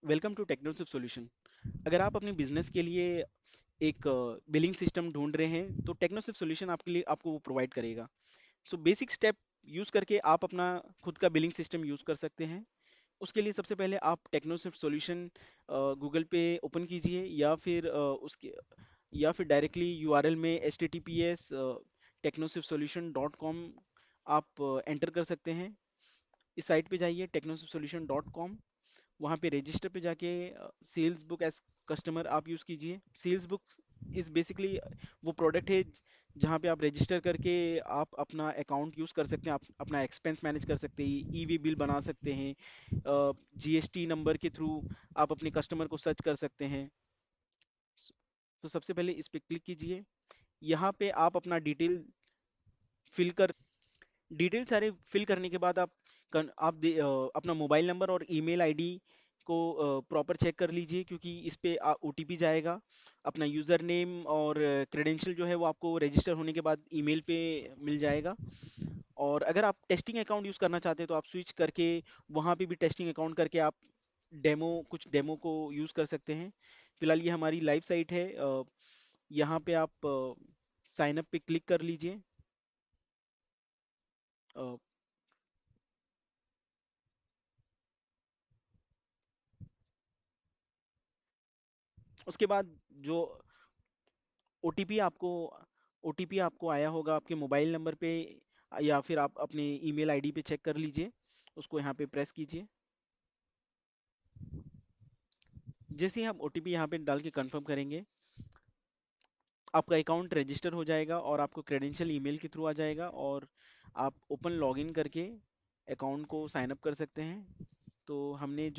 Welcome to टेक्नोसिव solution. अगर आप अपने बिजनेस के लिए एक बिलिंग सिस्टम ढूंढ रहे हैं तो टेक्नोसिव सॉल्यूशन आपके लिए आपको वो प्रोवाइड करेगा। सो बेसिक स्टेप यूज करके आप अपना खुद का बिलिंग सिस्टम यूज कर सकते हैं। उसके लिए सबसे पहले आप टेक्नोसिव सॉल्यूशन गूगल पे ओपन कीजिए या फिर डायरेक्टली यूआरएल में https technosivsolution.com आप एंटर कर सकते हैं। इस साइट पे जाइए technosivsolution.com। वहाँ पे रजिस्टर पे जाके सेल्स बुक एज कस्टमर आप यूज़ कीजिए। सेल्स बुक इज़ बेसिकली वो प्रोडक्ट है जहाँ पे आप रजिस्टर करके आप अपना अकाउंट यूज़ कर सकते हैं, आप अपना एक्सपेंस मैनेज कर सकते हैं, ईवी बिल बना सकते हैं, जीएसटी नंबर के थ्रू आप अपने कस्टमर को सर्च कर सकते हैं। तो सबसे पहले इस पे क्लिक कीजिए। यहाँ पे आप अपना फिल कर डिटेल सारे फिल करने के बाद अपना मोबाइल नंबर और ईमेल आईडी को प्रॉपर चेक कर लीजिए, क्योंकि इस पे ओटीपी जाएगा। अपना यूज़र नेम और क्रेडेंशियल जो है वो आपको रजिस्टर होने के बाद ईमेल पे मिल जाएगा। और अगर आप टेस्टिंग अकाउंट यूज़ करना चाहते हैं तो आप स्विच करके वहाँ पे भी टेस्टिंग अकाउंट करके आप कुछ डेमो को यूज़ कर सकते हैं। फिलहाल ये हमारी लाइव साइट है। यहाँ पे आप साइन अप पे क्लिक कर लीजिए। अ, उसके बाद जो ओटीपी ओटीपी आपको आया होगा आपके मोबाइल नंबर पे, या फिर आप अपने ईमेल आईडी पे चेक कर लीजिए। उसको यहाँ पे प्रेस कीजिए। जैसे ही हम ओटीपी यहाँ पे डाल के कंफर्म करेंगे, आपका अकाउंट रजिस्टर हो जाएगा और आपको क्रेडेंशियल ईमेल के थ्रू आ जाएगा, और आप ओपन लॉगिन करके अकाउंट को साइन अप कर सकते हैं। तो हमने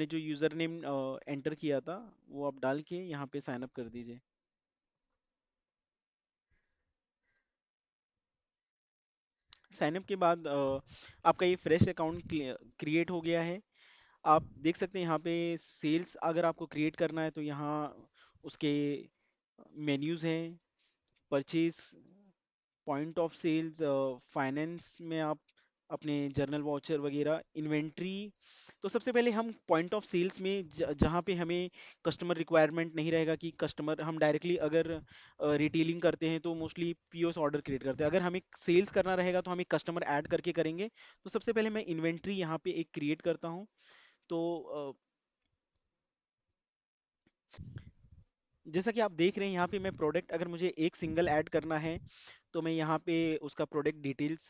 जो यूज़र नेम एंटर किया था वो आप डाल के यहाँ पे साइन अप कर दीजिए। साइन अप के बाद आपका ये फ्रेश अकाउंट क्रिएट हो गया है। आप देख सकते हैं यहाँ पे सेल्स अगर आपको क्रिएट करना है तो यहाँ उसके मेन्यूज हैं। Purchase, point of sales, finance में आप अपने जर्नल वाउचर वगैरह, इन्वेंट्री। तो सबसे पहले हम पॉइंट ऑफ सेल्स में जहाँ पे हमें कस्टमर रिक्वायरमेंट नहीं रहेगा कि कस्टमर हम डायरेक्टली अगर रिटेलिंग करते हैं तो मोस्टली पीओएस ऑर्डर क्रिएट करते हैं। अगर हमें सेल्स करना रहेगा तो हम एक कस्टमर ऐड करके करेंगे। तो सबसे पहले मैं इन्वेंट्री यहाँ पे एक क्रिएट करता हूँ। तो जैसा कि आप देख रहे हैं यहाँ पे मैं प्रोडक्ट अगर मुझे एक सिंगल ऐड करना है तो मैं यहाँ पे उसका प्रोडक्ट डिटेल्स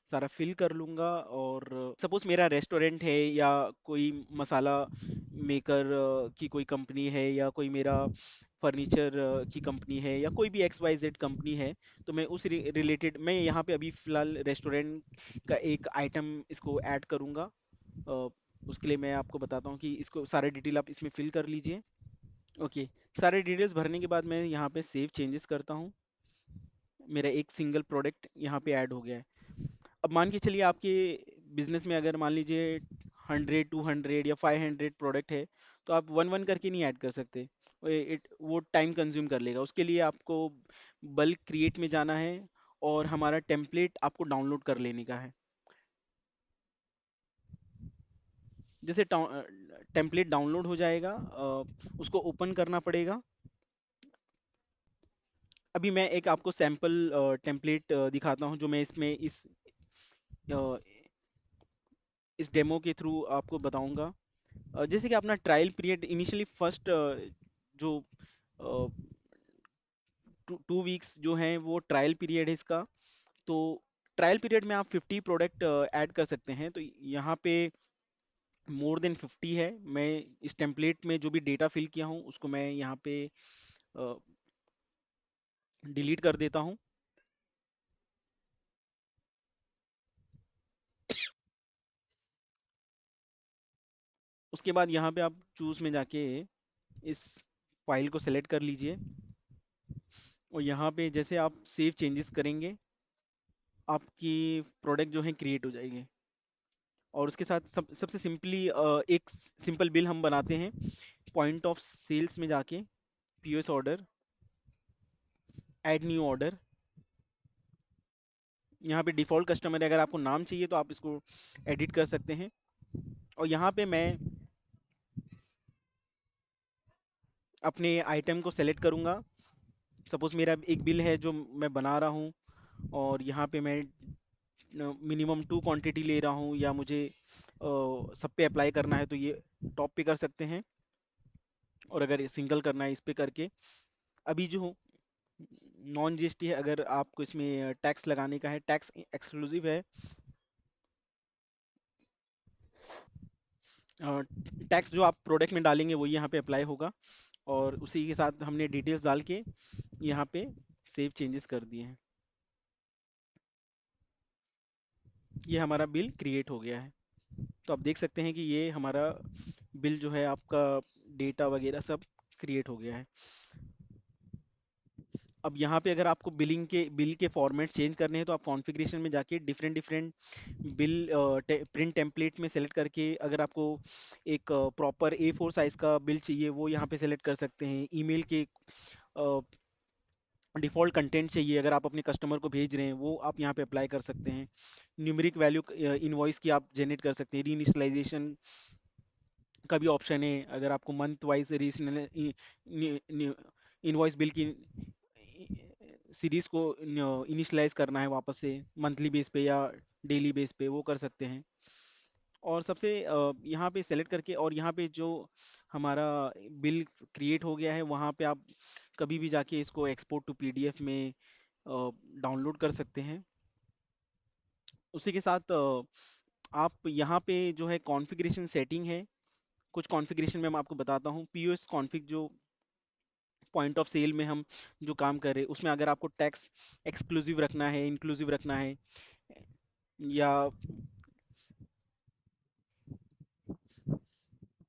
सारा फिल कर लूँगा। और सपोज मेरा रेस्टोरेंट है या कोई मसाला मेकर की कोई कंपनी है, या कोई मेरा फर्नीचर की कंपनी है, या कोई भी एक्स वाई जेड कंपनी है, तो मैं उस रिलेटेड मैं यहाँ पे अभी फ़िलहाल रेस्टोरेंट का एक आइटम इसको ऐड करूँगा। अ, उसके लिए मैं आपको बताता हूँ कि इसको सारे डिटेल आप इसमें फिल कर लीजिए। ओके, सारे डिटेल्स भरने के बाद मैं यहाँ पे सेव चेंजेस करता हूँ। मेरा एक सिंगल प्रोडक्ट यहाँ पे ऐड हो गया है। अब मान के चलिए आपके बिजनेस में अगर मान लीजिए 100 200 या 500 प्रोडक्ट है, तो आप वन वन करके नहीं ऐड कर सकते। वो टाइम कंज्यूम कर लेगा। उसके लिए आपको बल्क क्रिएट में जाना है और हमारा टेम्पलेट आपको डाउनलोड कर लेने का है। जैसे टेम्पलेट डाउनलोड हो जाएगा, उसको ओपन करना पड़ेगा। अभी मैं एक आपको सैंपल टेम्पलेट दिखाता हूँ जो मैं इसमें अ, इस डेमो के थ्रू आपको बताऊंगा। जैसे कि अपना ट्रायल पीरियड इनिशियली फर्स्ट जो 2 वीक्स जो हैं वो ट्रायल पीरियड है इसका। तो ट्रायल पीरियड में आप 50 प्रोडक्ट ऐड कर सकते हैं। तो यहाँ पे मोर देन 50 है। मैं इस टेम्पलेट में जो भी डेटा फिल किया हूँ उसको मैं यहाँ पे डिलीट कर देता हूँ। उसके बाद यहाँ पे आप चूज में जाके इस फाइल को सेलेक्ट कर लीजिए, और यहाँ पे जैसे आप सेव चेंजेस करेंगे आपकी प्रोडक्ट जो है क्रिएट हो जाएगी। और उसके साथ सबसे सिंपली एक सिंपल बिल हम बनाते हैं। पॉइंट ऑफ सेल्स में जाके POS order, add new order, यहाँ पे डिफ़ॉल्ट कस्टमर है, अगर आपको नाम चाहिए तो आप इसको एडिट कर सकते हैं। और यहाँ पे मैं अपने आइटम को सेलेक्ट करूँगा। सपोज़ मेरा एक बिल है जो मैं बना रहा हूँ, और यहाँ पे मैं मिनिमम 2 क्वांटिटी ले रहा हूँ, या मुझे सब पे अप्लाई करना है तो ये टॉप पे कर सकते हैं, और अगर ये सिंगल करना है इस पे करके। अभी जो नॉन जीएसटी है, अगर आपको इसमें टैक्स लगाने का है, टैक्स एक्सक्लूसिव है। टैक्स जो आप प्रोडक्ट में डालेंगे वो यहाँ पे अप्लाई होगा, और उसी के साथ हमने डिटेल्स डाल के यहाँ पे सेव चेंजेस कर दिए हैं। ये हमारा बिल क्रिएट हो गया है। तो आप देख सकते हैं कि ये हमारा बिल जो है, आपका डेटा वगैरह सब क्रिएट हो गया है। अब यहाँ पे अगर आपको बिल के फॉर्मेट चेंज करने हैं तो आप कॉन्फ़िगरेशन में जाके different different bill print template में सेलेक्ट करके, अगर आपको एक प्रॉपर A4 साइज का बिल चाहिए वो यहाँ पे सेलेक्ट कर सकते हैं। ईमेल के डिफ़ॉल्ट कंटेंट चाहिए, अगर आप अपने कस्टमर को भेज रहे हैं, वो आप यहाँ पे अप्लाई कर सकते हैं। न्यूमेरिक वैल्यू इनवॉइस की आप जनरेट कर सकते हैं। रीइनिशियलाइजेशन का भी ऑप्शन है, अगर आपको मंथ वाइज इनवॉइस बिल की सीरीज को इनिशलाइज करना है वापस से, मंथली बेस पे या डेली बेस पे, वो कर सकते हैं। और सबसे यहाँ पे सेलेक्ट करके, और यहाँ पे जो हमारा बिल क्रिएट हो गया है, वहाँ पे आप कभी भी जाके इसको एक्सपोर्ट टू पीडीएफ में डाउनलोड कर सकते हैं। उसी के साथ आप यहाँ पे जो है कॉन्फ़िगरेशन सेटिंग है, कुछ कॉन्फ़िगरेशन में मैं आपको बताता हूँ। पीओएस कॉन्फ़िग, जो पॉइंट ऑफ सेल में हम जो काम कर रहे हैं, उसमें अगर आपको टैक्स एक्सक्लूसिव रखना है, इंक्लूसिव रखना है, या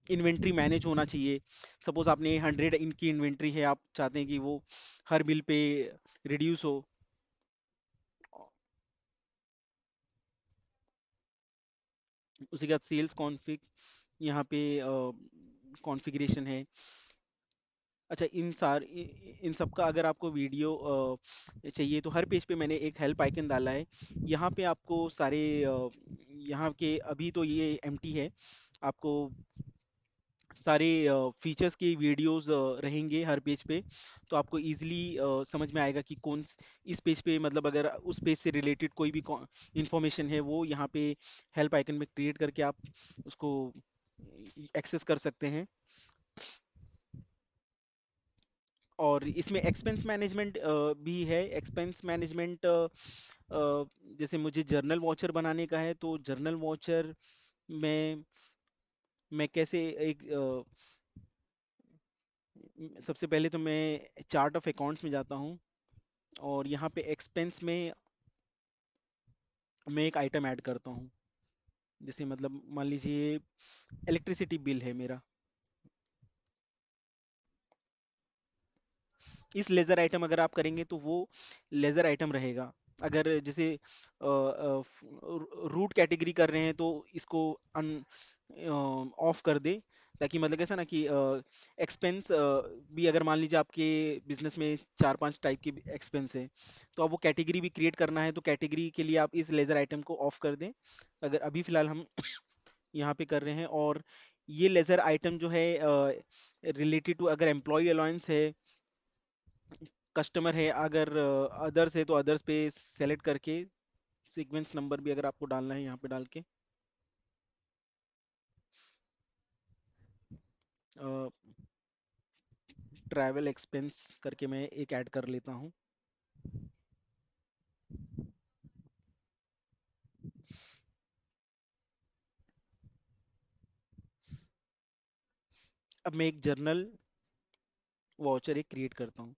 इन्वेंट्री मैनेज होना चाहिए। सपोज आपने 100 इनकी इन्वेंट्री है, आप चाहते हैं कि वो हर बिल पे रिड्यूस हो। उसी के बाद सेल्स कॉन्फ़िग, यहाँ पे कॉन्फ़िगरेशन है। अच्छा, इन सब का अगर आपको वीडियो चाहिए तो हर पेज पे मैंने एक हेल्प आइकन डाला है। यहाँ पे आपको सारे यहाँ के, अभी तो ये एम्प्टी है, आपको सारे फीचर्स के वीडियोस रहेंगे हर पेज पे। तो आपको इजीली समझ में आएगा कि इस पेज पे, मतलब अगर उस पेज से रिलेटेड कोई भी इंफॉर्मेशन है, वो यहाँ पे हेल्प आइकन में क्रिएट करके आप उसको एक्सेस कर सकते हैं। और इसमें एक्सपेंस मैनेजमेंट भी है। एक्सपेंस मैनेजमेंट, जैसे मुझे जर्नल वॉचर बनाने का है, तो जर्नल वॉचर में मैं कैसे एक सबसे पहले तो मैं चार्ट ऑफ अकाउंट्स में जाता हूँ, और यहाँ पे एक्सपेंस में मैं एक आइटम ऐड करता हूँ। जैसे मतलब मान लीजिए इलेक्ट्रिसिटी बिल है मेरा, इस लेज़र आइटम अगर आप करेंगे तो वो लेज़र आइटम रहेगा। अगर जैसे रूट कैटेगरी कर रहे हैं तो इसको अन ऑफ कर दे, ताकि मतलब कैसा ना कि एक्सपेंस भी, अगर मान लीजिए आपके बिजनेस में 4-5 टाइप के एक्सपेंस है, तो अब वो कैटेगरी भी क्रिएट करना है, तो कैटेगरी के लिए आप इस लेज़र आइटम को ऑफ कर दें। अगर अभी फिलहाल हम यहाँ पे कर रहे हैं, और ये लेज़र आइटम जो है रिलेटेड टू, अगर एम्प्लॉय अलाउंस है, कस्टमर है, अगर अदर्स है तो अदर्स पे सेलेक्ट करके सीक्वेंस नंबर भी अगर आपको डालना है यहाँ पे डाल के ट्रैवल एक्सपेंस करके मैं एक ऐड कर लेता हूँ। अब मैं एक जर्नल वाउचर एक क्रिएट करता हूँ,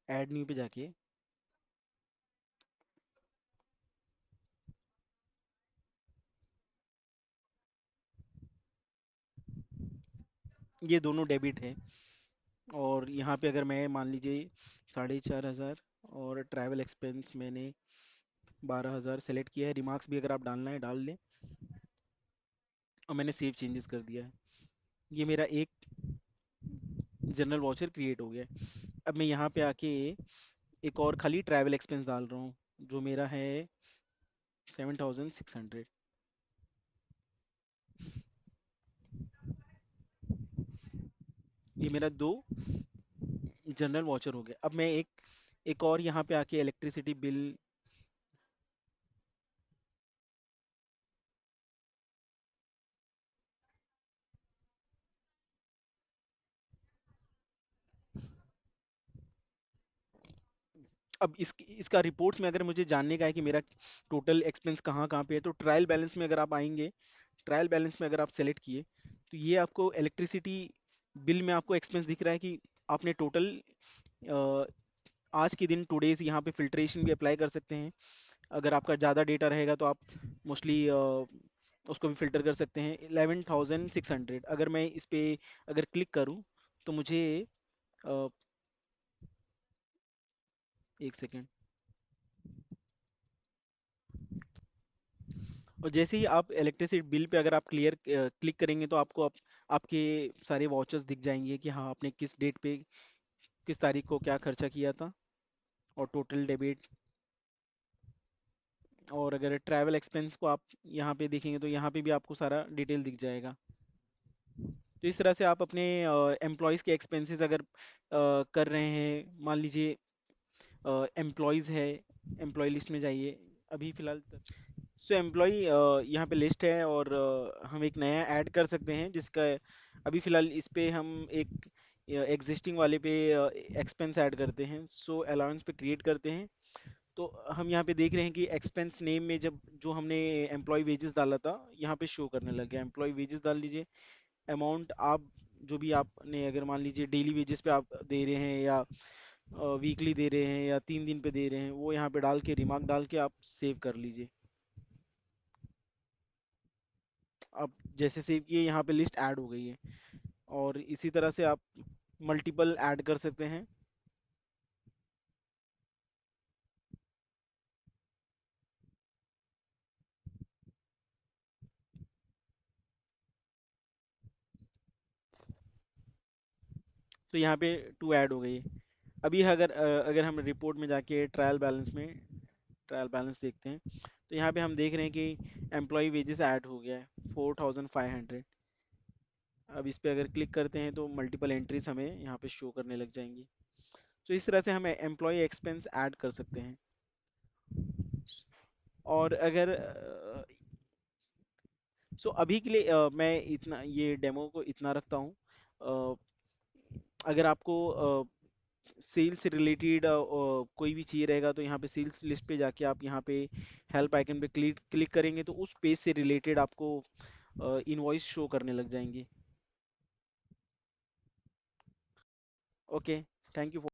ऐड न्यू पे जाके। ये दोनों डेबिट है, और यहाँ पे अगर मैं मान लीजिए 4,500 और ट्रैवल एक्सपेंस मैंने 12,000 सेलेक्ट किया है, रिमार्क्स भी अगर आप डालना है डाल लें, और मैंने सेव चेंजेस कर दिया है। ये मेरा एक जनरल वाउचर क्रिएट हो गया है। अब मैं यहाँ पे आके एक और खाली ट्रैवल एक्सपेंस डाल रहा हूँ, जो मेरा है 7,600। ये मेरा दो जनरल वाउचर हो गया। अब मैं एक और यहाँ पे आके इलेक्ट्रिसिटी बिल। अब इसका रिपोर्ट्स में अगर मुझे जानने का है कि मेरा टोटल एक्सपेंस कहाँ कहाँ पे है, तो ट्रायल बैलेंस में अगर आप आएंगे, ट्रायल बैलेंस में अगर आप सेलेक्ट किए, तो ये आपको इलेक्ट्रिसिटी बिल में आपको एक्सपेंस दिख रहा है कि आपने टोटल आज के दिन टुडेज यहाँ पे फिल्ट्रेशन भी अप्लाई कर सकते हैं। अगर आपका ज़्यादा डेटा रहेगा तो आप मोस्टली उसको भी फिल्टर कर सकते हैं। 11,600 अगर मैं इस पे अगर क्लिक करूँ तो मुझे अ, एक सेकेंड। और जैसे ही आप इलेक्ट्रिसिटी बिल पे अगर आप क्लिक करेंगे तो आपको आपके सारे वाउचर्स दिख जाएंगे कि हाँ आपने किस डेट पे किस तारीख को क्या खर्चा किया था, और टोटल डेबिट। और अगर ट्रैवल एक्सपेंस को आप यहाँ पे देखेंगे तो यहाँ पे भी आपको सारा डिटेल दिख जाएगा। तो इस तरह से आप अपने एम्प्लॉयज़ के एक्सपेंसेस अगर कर रहे हैं, मान लीजिए एम्प्लॉयज़ है, एम्प्लॉय लिस्ट में जाइए अभी फ़िलहाल। सो एम्प्लॉय यहाँ पे लिस्ट है, और हम एक नया ऐड कर सकते हैं जिसका अभी फ़िलहाल इस पे हम एक एग्जिस्टिंग वाले पे एक्सपेंस ऐड करते हैं। सो अलाउंस पे क्रिएट करते हैं। तो हम यहाँ पे देख रहे हैं कि एक्सपेंस नेम में जब जो हमने एम्प्लॉय वेजेस डाला था यहाँ पे शो करने लग गया। एम्प्लॉय वेजेस डाल लीजिए, अमाउंट आप जो भी आपने, अगर मान लीजिए डेली वेजेस पे आप दे रहे हैं या वीकली दे रहे हैं या 3 दिन पे दे रहे हैं, वो यहाँ पे डाल के रिमार्क डाल के आप सेव कर लीजिए। आप जैसे सेव किए यहाँ पे लिस्ट ऐड हो गई है। और इसी तरह से आप मल्टीपल ऐड कर सकते हैं। तो यहाँ पे टू ऐड हो गई है। अभी अगर हम रिपोर्ट में जाके ट्रायल बैलेंस देखते हैं, तो यहाँ पे हम देख रहे हैं कि एम्प्लॉय वेजेस ऐड हो गया है 4,500। अब इस पे अगर क्लिक करते हैं तो मल्टीपल एंट्रीज हमें यहाँ पे शो करने लग जाएंगी। तो इस तरह से हम एम्प्लॉय एक्सपेंस ऐड कर सकते हैं। और अगर सो अभी के लिए मैं इतना ये डेमो को इतना रखता हूँ। अ, अगर आपको सेल्स से रिलेटेड कोई भी चाहिए रहेगा तो यहाँ पे सेल्स लिस्ट पे जाके आप यहाँ पे हेल्प आइकन पे क्लिक क्लिक करेंगे तो उस पेज से रिलेटेड आपको इनवॉइस शो करने लग जाएंगे। Okay, thank you.